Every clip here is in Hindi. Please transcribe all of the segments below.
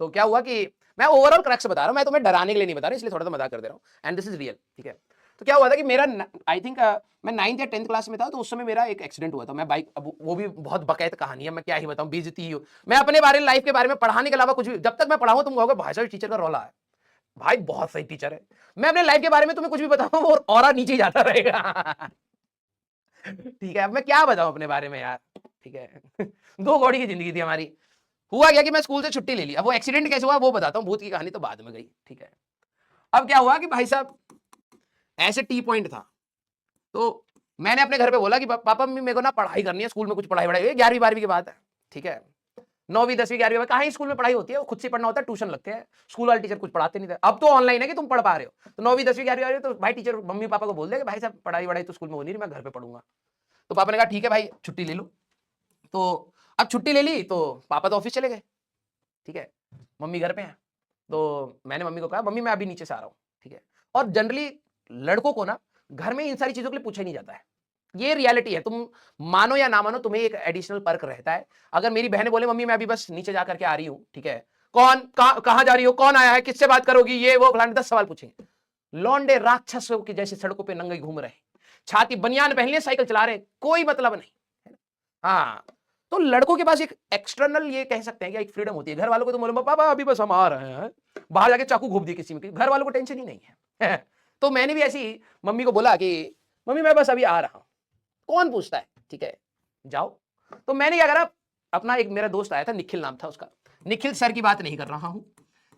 तो क्या हुआ कि मैं ओवरऑल क्रक्स बता रहा हूँ, मैं तुम्हें डराने के लिए नहीं बता रहा, इसलिए थोड़ा सा मजाक कर दे रहा हूँ, एंड दिस इज रियल, ठीक है। तो क्या हुआ था कि मेरा आई थिंक मैं 9th या 10th क्लास में था, तो उस समय मेरा एक एक्सीडेंट हुआ था। मैं बाइक, अब वो भी बहुत बकायद कहानी है, मैं क्या ही बताऊं, बेइज्जती ही हो। मैं अपने बारे में, लाइफ के बारे में पढ़ाने के अलावा कुछ भी, जब तक मैं पढ़ाऊं तुम कहोगे भाई साहब टीचर का रौला है। भाई बहुत सही टीचर है। मैं अपने लाइफ के बारे में तुम्हें कुछ भी बताऊं वो ऑरा नीचे जाता रहेगा। ठीक है, अब मैं क्या बताऊं अपने बारे में यार, ठीक है। दो कौड़ी की जिंदगी थी हमारी। हुआ क्या कि मैं स्कूल से छुट्टी ले ली। अब वो एक्सीडेंट कैसे हुआ वो बताता हूँ, भूत की कहानी तो बाद में गई, ठीक है। अब क्या हुआ कि भाई साहब ऐसे टी पॉइंट था, तो मैंने अपने घर पे बोला कि पापा मम्मी मेरे को ना पढ़ाई करनी है, स्कूल में कुछ पढ़ाई वढ़ाई, 11वीं 12वीं की बात है, ठीक है। 9वीं 10वीं 11वीं में कहाँ स्कूल में पढ़ाई होती है, वो खुद से पढ़ना होता है, ट्यूशन लगते हैं, स्कूल वाले टीचर कुछ पढ़ाते नहीं थे। अब तो ऑनलाइन है कि तुम पढ़ पा रहे हो। तो 9वीं 10वीं 11वीं तो भाई टीचर मम्मी पापा को बोल दे कि भाई साहब पढ़ाई वढ़ाई तो स्कूल में हो नहीं रही, मैं घर पे पढ़ूंगा। तो पापा ने कहा ठीक है भाई छुट्टी ले लो। तो अब छुट्टी ले ली तो पापा तो ऑफिस चले गए, ठीक है, मम्मी घर पे हैं। तो मैंने मम्मी को कहा मम्मी मैं अभी नीचे से आ रहा हूँ, ठीक है। और जनरली लड़कों को ना घर में इन सारी चीजों के लिए पूछा ही नहीं जाता है, ये रियलिटी है, तुम मानो या ना मानो, तुम्हें एक एडिशनल पर्क रहता है। अगर मेरी बहनें बोले मम्मी मैं अभी बस नीचे जाकर के आ रही हूँ, ठीक है, कौन कहां जा रही हो, कौन आया है, किससे बात करोगी, ये वो फलाने 10 सवाल पूछेंगे। लौंडे राक्षसों के जैसे सड़कों पे नंगे घूम रहे, छाती बनियान पहन लिए साइकिल चला रहे, कोई मतलब नहीं। हाँ, तो लड़कों के पास एक एक्सटर्नल, ये कह सकते हैं कि एक फ्रीडम होती है। घर वालों को तो बोले पापा अभी बस हम आ रहे हैं, बाहर जाके चाकू घोप दिए किसी में, घर वालों को टेंशन ही नहीं है। तो मैंने भी ऐसी मम्मी को बोला कि मम्मी मैं बस अभी आ रहा हूं, कौन पूछता है, ठीक है, जाओ। तो मैंने क्या करा, अपना एक मेरा दोस्त आया था, निखिल नाम था उसका, निखिल सर की बात नहीं कर रहा हूं,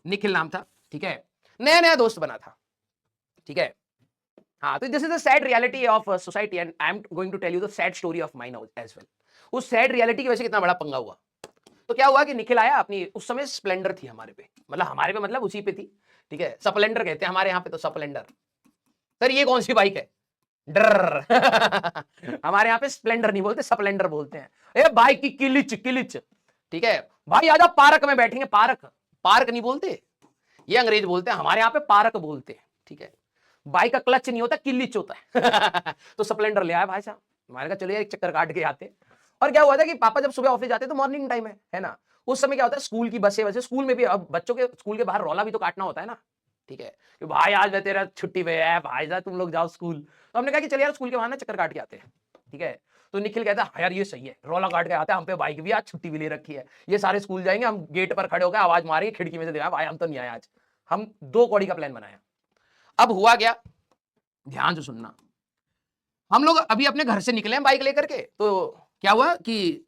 निखिल नाम था, ठीक है, नया नया दोस्त बना था, ठीक है। हाँ, तो this is the sad reality of society and I am going to tell you the sad story of mine as well. उस सैड रियलिटी की वजह से कितना बड़ा पंगा हुआ। तो क्या हुआ कि निखिल आया, अपनी उस समय स्प्लेंडर थी हमारे पे, मतलब उसी पे थी, ठीक है, स्प्लेंडर कहते हैं हमारे यहाँ पे तो, स्प्लेंडर। सर ये कौन सी बाइक है, डर। हमारे यहाँ पे स्प्लेंडर नहीं बोलते, स्प्लेंडर बोलते हैं। ए बाइक की किलिच किलिच, ठीक है भाई, आजा पार्क में बैठेंगे, पार्क, पार्क नहीं बोलते, ये अंग्रेज बोलते हैं, हमारे यहाँ पे पार्क बोलते हैं, ठीक है। बाइक का क्लच नहीं होता, किलिच होता है। तो स्प्लेंडर ले आया भाई साहब, हमारे कहा चलिए एक चक्कर काट के आते। और क्या हुआ था कि पापा जब सुबह ऑफिस जाते तो मॉर्निंग टाइम है ना, उस समय क्या होता है स्कूल की बसें, वैसे स्कूल में भी अब बच्चों के स्कूल के बाहर रौला भी तो काटना होता है ना, ठीक है, कि भाई आज मैं तेरा छुट्टी पे है भाई साहब तुम लोग जाओ स्कूल। तो हमने कहा कि चलिए यार स्कूल के बाहर ना चक्कर काट के आते हैं, ठीक है। तो निखिल कहता है यार ये सही है, रौला काट के आते हैं, हम पे बाइक भी आज छुट्टी भी ले रखी है, ये सारे स्कूल जाएंगे, हम गेट पर खड़े होकर आवाज मारेंगे खिड़की में से, देखा भाई हम तो नहीं आए आज। हम दो कौड़ी का प्लान बनाया। अब हुआ क्या, ध्यान से सुनना, हम लोग अभी अपने घर से निकले हैं बाइक लेकर के। तो क्या हुआ कि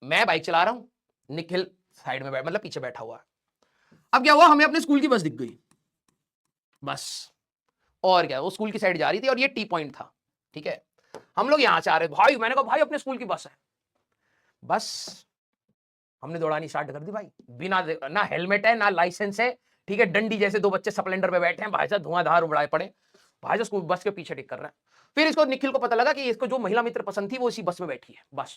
मैं बाइक चला रहा हूं, निखिल साइड में मतलब पीछे बैठा हुआ। अब क्या हुआ, हमें अपने स्कूल की बस दिख गई, बस, और क्या, वो स्कूल की साइड जा रही थी और ये टी पॉइंट था, ठीक है। हम लोग यहां से आ रहे भाई, मैंने कहा भाई अपने स्कूल की बस है, बस हमने दौड़ानी स्टार्ट कर दी भाई, बिना ना हेलमेट है ना लाइसेंस है, ठीक है, डंडी जैसे दो बच्चे स्प्लेंडर पे बैठे हैं भाई साहब, धुआंधार उड़ाए पड़े, भाई साहब स्कूल बस के पीछे टिक कर रहा है। फिर इसको निखिल को पता लगा कि इसको जो महिला मित्र पसंद थी वो इसी बस में बैठी है, बस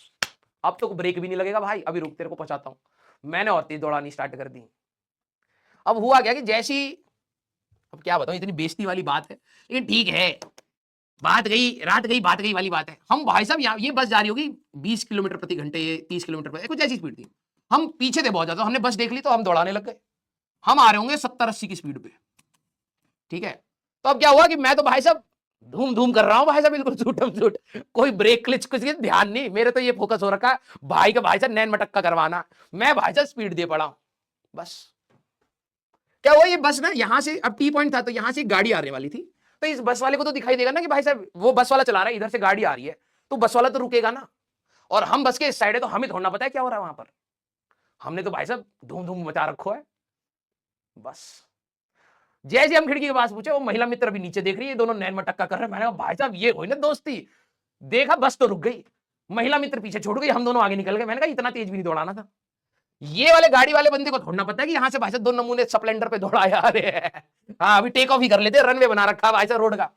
अब तो ब्रेक भी नहीं लगेगा भाई, अभी रुक तेरे को पहुंचाता हूं। मैंने और तेज दौड़ानी स्टार्ट कर दी। अब हुआ क्या कि जैसी, अब क्या बताऊं इतनी बेइज्जती वाली बात है, लेकिन ठीक है, बात गई रात गई बात गई वाली बात है। हम भाई साहब यहाँ ये बस जा रही होगी 20 किलोमीटर प्रति घंटे, 30 किलोमीटर प्रति, कुछ ऐसी स्पीड थी। हम पीछे थे बहुत ज्यादा, हमने बस देख ली तो हम दौड़ाने लग गए, हम आ रहे होंगे 70-80 की स्पीड पे, ठीक है। तो अब क्या हुआ कि मैं तो भाई साहब धूम धूम कर रहा हूं भाई साहब, बिल्कुल छूटम छूट, कोई ब्रेक क्लिच कुछ ध्यान नहीं, मेरे तो ये फोकस हो रखा भाई का भाई साहब नैन मटक्का करवाना, मैं भाई साहब स्पीड दे पड़ा हूं। बस क्या हुआ, ये बस ना यहां से, अब टी पॉइंट था तो यहां से गाड़ी आने वाली थी, तो इस बस वाले को तो दिखाई देगा ना कि भाई साहब वो बस वाला चला रहा है, इधर से गाड़ी आ रही है, तो बस वाला तो रुकेगा ना, और हम बस के इस साइड है तो हमें थोड़ा पता है क्या हो रहा है वहां पर। हमने तो भाई साहब धूम धूम मचा रखो है। बस जैसे हम खिड़की के पास पूछे, वो महिला मित्र भी नीचे देख रही है, दोनों नैन मटक्का कर रहे हैं। मैंने कहा भाई साहब ये हुई ना दोस्ती, देखा बस तो रुक गई, महिला मित्र पीछे छोड़ गई, हम दोनों आगे निकल गए। मैंने कहा इतना तेज भी नहीं दौड़ाना था। ये वाले गाड़ी वाले बंदे को थोड़ा पता है कि यहां से भाई साहब दो नमूने स्प्लेंडर पे दौड़ा यार। हाँ अभी टेक ऑफ ही कर लेते, रनवे बना रखा भाई साहब रोड का।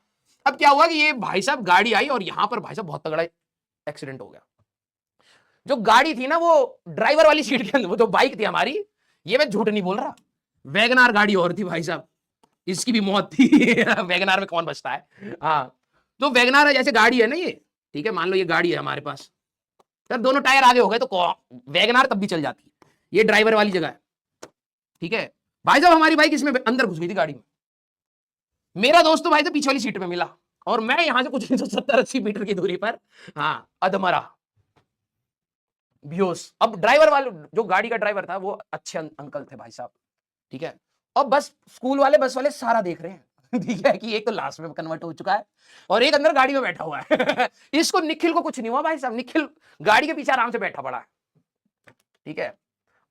अब क्या हुआ कि ये भाई साहब गाड़ी आई और यहां पर भाई साहब बहुत तगड़ा एक्सीडेंट हो गया। जो गाड़ी थी ना वो ड्राइवर वाली सीट के अंदर, वो जो बाइक थी हमारी, ये मैं झूठ नहीं बोल रहा, वैगनार गाड़ी और थी भाई साहब, इसकी भी मौत थी। वैगनार में कौन बचता है। हाँ तो वैगनार जैसे गाड़ी है ना ये, ठीक है, मान लो ये गाड़ी है हमारे पास, सर दोनों टायर आगे हो गए तो वैगनार तब भी चल जाती है, ये ड्राइवर वाली जगह है, ठीक है भाई साहब, हमारी बाइक इसमें अंदर घुस गई थी गाड़ी में। मेरा दोस्त तो भाई तो पीछे वाली सीट में मिला, और मैं यहां से कुछ 170-80 मीटर की दूरी पर, हाँ, अधमरा, बेहोश। अब ड्राइवर वाले, जो गाड़ी का ड्राइवर था, वो अच्छे अंकल थे भाई साहब, ठीक है। और बस स्कूल वाले, बस वाले सारा देख रहे हैं ठीक है, कि एक तो लास्ट में कन्वर्ट हो चुका है और एक अंदर गाड़ी में बैठा हुआ है इसको, निखिल को कुछ नहीं हुआ भाई साहब, निखिल गाड़ी के पीछे आराम से बैठा पड़ा है, ठीक है।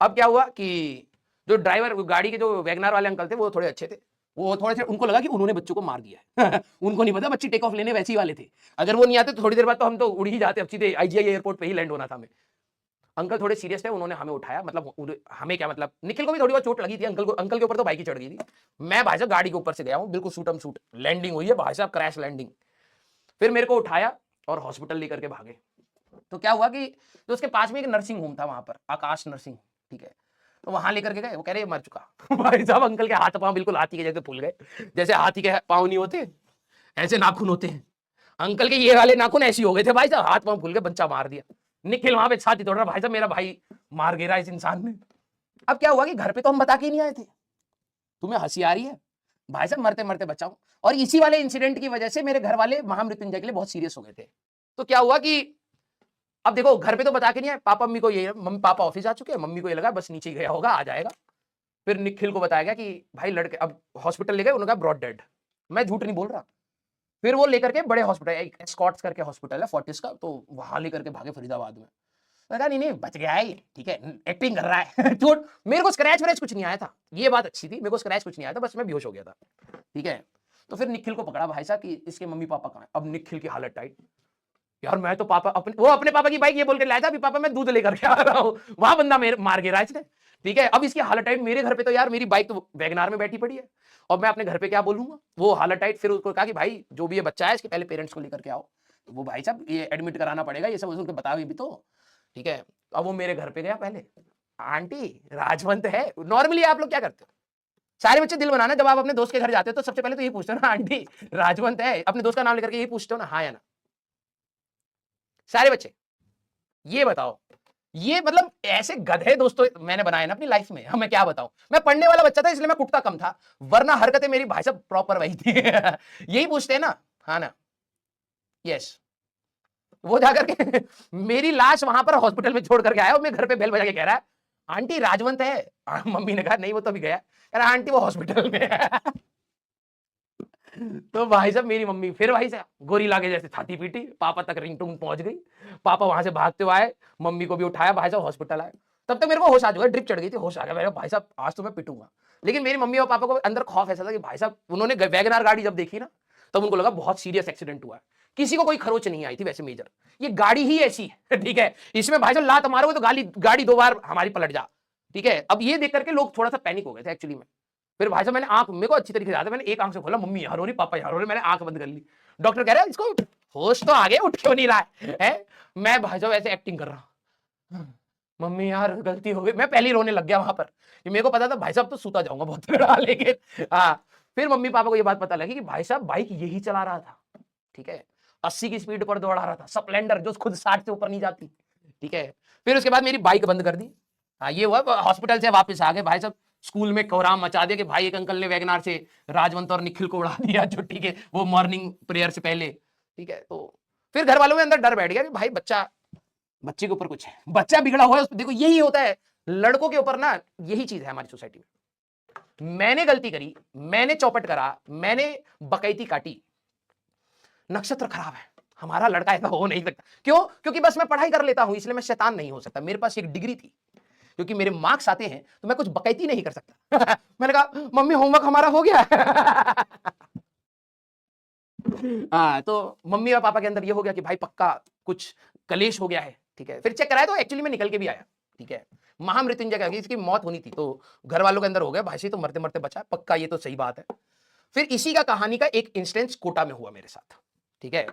अब क्या हुआ कि जो ड्राइवर, गाड़ी के जो वैगनार वाले अंकल थे, वो थोड़े अच्छे थे, वो थोड़े से उनको लगा कि उन्होंने बच्चों को मार दिया है उनको नहीं पता बच्चे टेक ऑफ लेने वैसे ही वाले थे, अगर वो नहीं आते तो थोड़ी देर बाद तो हम तो उड़ ही जाते, अब सीधे आईजीआई एयरपोर्ट पे ही लैंड होना था हमें। अंकल थोड़े सीरियस थे, उन्होंने हमें उठाया, मतलब हमें क्या, मतलब निखिल को भी थोड़ी बहुत चोट लगी थी, अंकल के ऊपर तो बाइक ही चढ़ गई थी। मैं भाई साहब गाड़ी के ऊपर से गया हूँ, बिल्कुल शूटम शूट लैंडिंग हुई है भाई साहब, क्रैश लैंडिंग। फिर मेरे को उठाया और हॉस्पिटल लेकर के भागे। तो क्या हुआ कि जो उसके पास में एक नर्सिंग होम था, वहां पर आकाश नर्सिंग, ठीक है, तो वहां लेकर के गए, वो कह रहे मर चुका भाई साहब अंकल के हाथ पांव बिल्कुल हाथी के जैसे फूल गए, जैसे हाथी के पांव नहीं होते ऐसे नाखून होते हैं, अंकल के ये वाले नाखून ऐसे हो गए थे भाई साहब, हाथ पांव फूल गए, बच्चा मार दिया। निखिल वहां पे छाती तोड़ रहा, भाई साहब मेरा भाई मार गिरा इस इंसान ने। अब क्या हुआ कि घर पे तो हम बता के नहीं आए थे, तुम्हें हंसी आ रही है भाई साहब, मरते मरते बचाऊं, और इसी वाले इंसिडेंट की वजह से मेरे घर वाले महामृत्युंजय के लिए बहुत सीरियस हो गए थे। तो क्या हुआ कि अब देखो, घर पे तो बता के नहीं आए, पापा मम्मी को ये, मम्मी पापा ऑफिस आ चुके हैं, मम्मी को ये लगा बस नीचे गया होगा, आ जाएगा। फिर निखिल को बताया गया कि भाई लड़के अब हॉस्पिटल ले गए, उन्होंने कहा ब्रॉड डेड। मैं झूठ नहीं बोल रहा। फिर वो लेकर के बड़े हॉस्पिटल, एक स्कॉट्स करके हॉस्पिटल है फोर्टिस का, तो वहां लेकर के भागे फरीदाबाद में। मैंने कहा नहीं नहीं बच गया है, ठीक है, एक्टिंग कर रहा है झूठ, मेरे को स्क्रैच व्रैच कुछ नहीं आया था, ये बात अच्छी थी, मेरे को स्क्रैच कुछ नहीं आया था, बस मैं बेहोश हो गया था, ठीक है। तो फिर निखिल को पकड़ा भाई साहब कि इसके मम्मी पापा कहाँ हैं। अब निखिल की हालत टाइट, यार मैं तो पापा अपने पापा की बाइक ये बोल के लाया था, अभी पापा मैं दूध लेकर के आ रहा हूँ, वहां बंदा मेरे मार गिरा इसने, ठीक है। अब इसकी हालत टाइट, मेरे घर पे तो यार मेरी बाइक तो वैगनार में बैठी पड़ी है, और मैं अपने घर पे क्या बोलूंगा, वो हालत टाइट। फिर उसको कहा कि भाई जो भी ये बच्चा है इसके पहले पेरेंट्स को लेकर के आओ, तो वो भाई साहब ये एडमिट कराना पड़ेगा, ये सब उनको बताओ भी तो, ठीक है। अब वो मेरे घर पे गया पहले, आंटी राजवंत है, नॉर्मली आप लोग क्या करते हो, सारे बच्चे दिल बनाना, जब आप अपने दोस्त के घर जाते हो तो सबसे पहले तो यही पूछते हो ना, आंटी राजवंत है, अपने दोस्त का नाम लेकर के यही पूछते हो ना, हाँ या ना, सारे बच्चे। ये बताओ, ये मतलब ऐसे गधे दोस्तों मैंने बनाए ना अपनी लाइफ में, मैं क्या बताऊं, मैं पढ़ने वाला बच्चा था इसलिए मैं कुटता कम था, वरना हरकतें मेरी भाई साहब प्रॉपर वही थी यही पूछते हैं ना, हाँ ना, यस। वो जाकर के मेरी लाश वहां पर हॉस्पिटल में छोड़ करके आया, और मेरे घर पे बेल बजा के कह रहा है आंटी राजवंत है। मम्मी ने कहा नहीं वो तो अभी गया, कह रहा आंटी वो हॉस्पिटल में है तो भाई साहब मेरी मम्मी फिर भाई साहब गोरीला के जैसे छाती पीटी, पापा तक रिंगटोन पहुंच गई, पापा वहां से भागते हुए आए, मम्मी को भी उठाया, भाई साहब हॉस्पिटल आए। तब तक मेरे को होश आ चुका, ड्रिप चढ़ गई थी, होश आ गया मेरे, भाई साहब आज तो मैं पिटूंगा। लेकिन मेरी मम्मी और पापा को अंदर खौफ ऐसा था कि भाई साहब उन्होंने वैगनार गाड़ी जब देखी ना, तब उनको लगा बहुत सीरियस एक्सीडेंट हुआ है, किसी को कोई खरोच नहीं आई थी वैसे मेजर, ये गाड़ी ही ऐसी है ठीक है, इसमें भाई साहब लात मारोगे तो गाड़ी 2 बार हमारी पलट जा, ठीक है। अब ये देख करके लोग थोड़ा सा पैनिक हो गए थे एक्चुअली में। फिर भाई साहब मैंने आंख, मेरे को अच्छी तरीके से याद है, मैंने एक आंख से खोला, मम्मी यहाँ रो रही, पापा यहाँ रो रहे, मैंने आंख बंद कर ली। डॉक्टर कह रहा है इसको होश तो आ गया, उठ क्यों नहीं रहा है? मैं भाई साहब ऐसे एक्टिंग कर रहा हूँ, मम्मी यार गलती हो गई, मैं पहले ही रोने लग गया वहां पर, कि मेरे को पता था भाई साहब तो सूता जाऊंगा बहुत तगड़ा लेकिन हाँ। फिर मम्मी पापा को ये बात पता लगी कि भाई साहब बाइक यही चला रहा था, ठीक है, 80 की स्पीड पर दौड़ा रहा था, स्प्लेंडर जो खुद 60 से ऊपर नहीं जाती, ठीक है। फिर उसके बाद मेरी बाइक बंद कर दी, हाँ ये हुआ, हॉस्पिटल से वापस आ गए भाई साहब, स्कूल में कोहराम मचा दिया कि भाई एक अंकल ने वैगनार से राजवंत और निखिल को उड़ा दिया, जो ठीक है वो मॉर्निंग प्रेयर से पहले, ठीक है। तो फिर घर वालों में अंदर डर बैठ गया कि भाई बच्चे के ऊपर कुछ है, बच्चा बिगड़ा हुआ है, देखो यही होता है लड़कों के ऊपर ना, यही चीज है हमारी सोसाइटी में, मैंने गलती करी, मैंने चौपट करा, मैंने बकैती काटी, नक्षत्र खराब है, हमारा लड़का ऐसा हो नहीं सकता, क्यों? क्योंकि बस मैं पढ़ाई कर लेता हूं इसलिए मैं शैतान नहीं हो सकता, मेरे पास एक डिग्री थी, क्योंकि मेरे मार्क्स आते हैं तो मैं कुछ बकैती नहीं कर सकता मैंने कहा मम्मी होमवर्क हमारा हो गया हाँ, तो मम्मी और पापा के अंदर ये हो गया कि भाई पक्का कुछ कलेश हो गया है, ठीक है। फिर चेक कराया तो एक्चुअली में निकल के भी आया, ठीक है, महामृत्युंजय का इसकी मौत होनी थी, तो घर वालों के अंदर हो गया भाई से तो मरते मरते बचा, पक्का ये तो सही बात है। फिर इसी का कहानी का एक इंस्टेंस कोटा में हुआ मेरे साथ, ठीक है।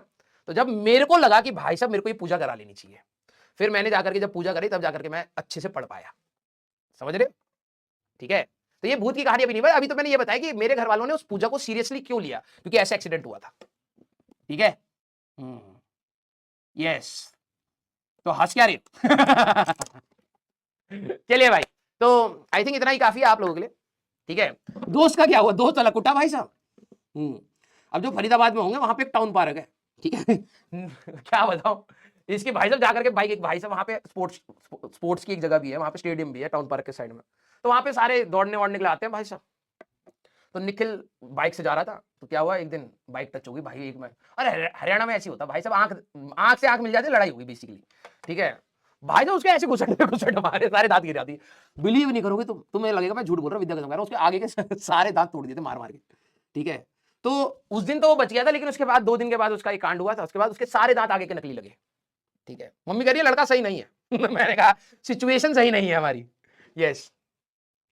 तो जब मेरे को लगा कि भाई साहब मेरे को ये पूजा करा लेनी चाहिए, फिर मैंने जाकर के जब पूजा करी तब जाकर के मैं अच्छे से पढ़ पाया, समझ रहे हो, ठीक है। तो ये भूत की कहानी अभी नहीं भाई, अभी तो मैंने ये बताया कि मेरे घर वालों ने उस पूजा को सीरियसली क्यों लिया, क्योंकि ऐसा एक्सीडेंट हुआ था, ठीक है। यस, तो हंस क्या रहे चलिए भाई, तो आई थिंक इतना ही काफी है आप लोगों के लिए, ठीक है। दोस्त का क्या हुआ, दोस्त अलग कुटा भाई साहब। अब जो फरीदाबाद में होंगे वहां पे एक टाउन पार्क है, ठीक है। क्या बताऊं इसके भाई साहब, जाकर के बाइक, एक भाई साहब वहां पे स्पोर्ट्स की एक जगह भी है, वहां पे स्टेडियम भी है टाउन पार्क के साइड में, तो वहां पे सारे दौड़ने वोड़ने के लिए आते हैं भाई साहब। तो निखिल बाइक से जा रहा था, तो क्या हुआ एक दिन बाइक टच हो गई भाई एक में, अरे हरियाणा में ऐसी होता भाई साहब, आंख से आंख मिल जाती, लड़ाई होगी बेसिकली, ठीक है। भाई साहब उसके ऐसे घुसट मारे, सारे दांत गिर जाती, बिलीव नहीं करोगे तुम, तुम्हें लगेगा मैं झूठ बोल रहा हूँ, विद्या कसम कह रहा हूं, उसके आगे के सारे दांत तोड़ दिए थे मार मार के, ठीक है। तो उस दिन तो वो बच गया था, लेकिन उसके बाद 2 दिन के बाद उसका एक कांड हुआ था, उसके बाद उसके सारे दांत आगे के नकली लगे, ठीक है। मम्मी कह रही है लड़का सही नहीं है। मैंने कहा सिचुएशन सही नहीं है हमारी, यस।